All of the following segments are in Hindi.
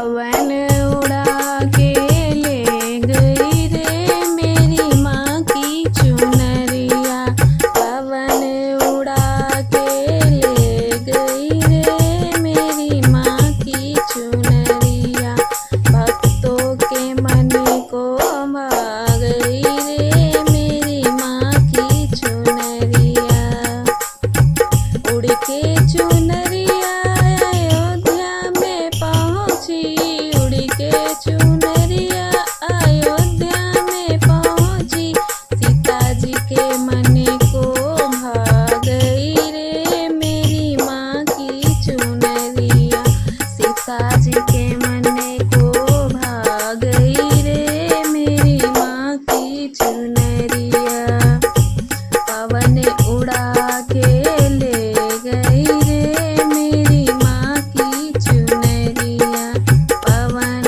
पवन उड़ा के ले गई रे मेरी माँ की चुनरिया। पवन उड़ा के ले गई रे मेरी माँ की चुनरिया। भक्तों के मन को भा गई रे मेरी माँ की चुनरिया। उड़ के चुनरिया अयोध्या में पहुँची। उड़ के चुनरिया अयोध्या में पहुँची। सीता जी के मन को भा गई रे मेरी माँ की चुनरिया। सीता जी के मन को भा गई रे मेरी माँ की चुनरिया। पवन उड़ा के ले गई रे मेरी माँ की चुनरिया। पवन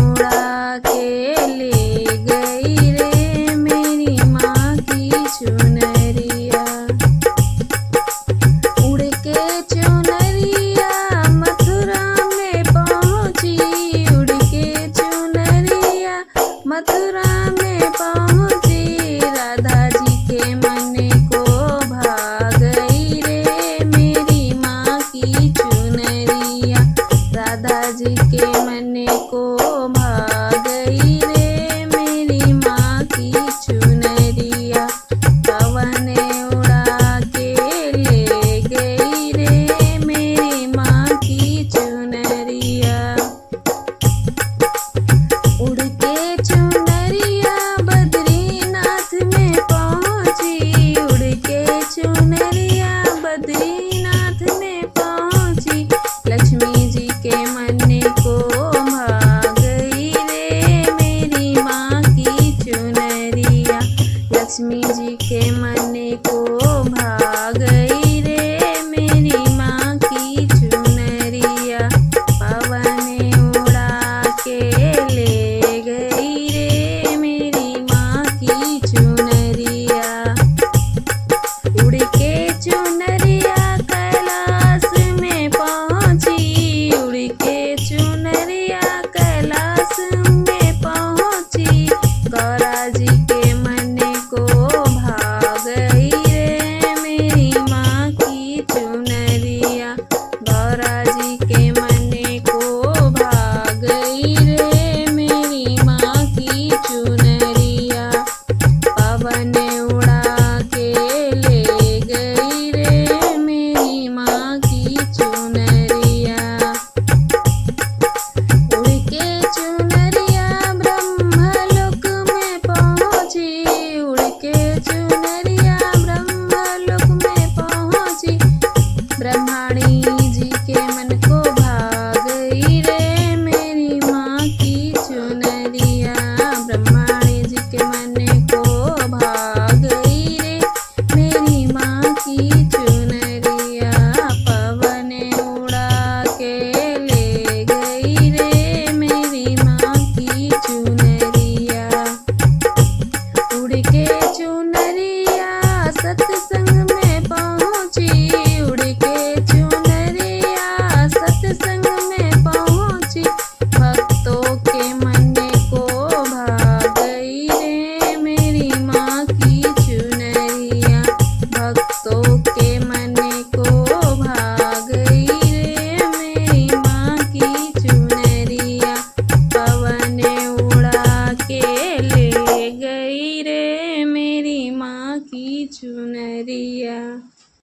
उड़ा के ले गई रे मेरी माँ की चुनरिया। उड़ के चुनरिया मथुरा में पहुँची। उड़ के चुनरिया मथुरा में पहुँची। राधा जी के मन को भा गई रे मेरी माँ की चुनरिया। राधा जी के मन को भा गई रे मेरी माँ की चुनरिया। पवन उड़ा के ले गई रे मेरी माँ की चुनरिया। उड़ के चुनरिया बद्रीनाथ में पहुँची। उड़ के चुनरिया बद्रीनाथ में पहुँची। लक्ष्मी जी के मन को भा गई रे मेरी माँ की चुनरिया। लक्ष्मी जी के मन को भा गई रे मेरी माँ की चुनरिया। पवन उड़ा के ले गई रे मेरी माँ की चुनरिया। उड़ के चुनरिया कैलाश में पहुँची। उड़ के चुनरिया कैलाश में पहुँची। गौरा जी के मन को भा गई रे मेरी माँ की चुनरिया। गौरा जी के मन को भा गई रे मेरी माँ की चुनरिया। पवन उड़ा के ले गई रे मेरी माँ की चुनरिया। उड़ के चुनरिया ब्रह्मलोक में पहुँची। उड़ के चुनरिया ब्रह्मलोक में पहुँची। ब्रह्माणी जी के मन को भा गई रे मेरी माँ की चुनरिया। ब्रह्माणी जी के मन को भा गई रे मेरी माँ की चुनरिया। पवन उड़ा के ले गई रे मेरी माँ की चुनरिया। उड़ के चुनरिया सत्संग में पहुँची। उड़ के चुनरिया सत्संग में पहुँची। भक्तों के मन को भा गई रे मेरी माँ की चुनरिया। भक्तों के मन को भा गई रे मेरी माँ की चुनरिया। पवन उड़ा के ले गई रे मेरी माँ की चुनरिया।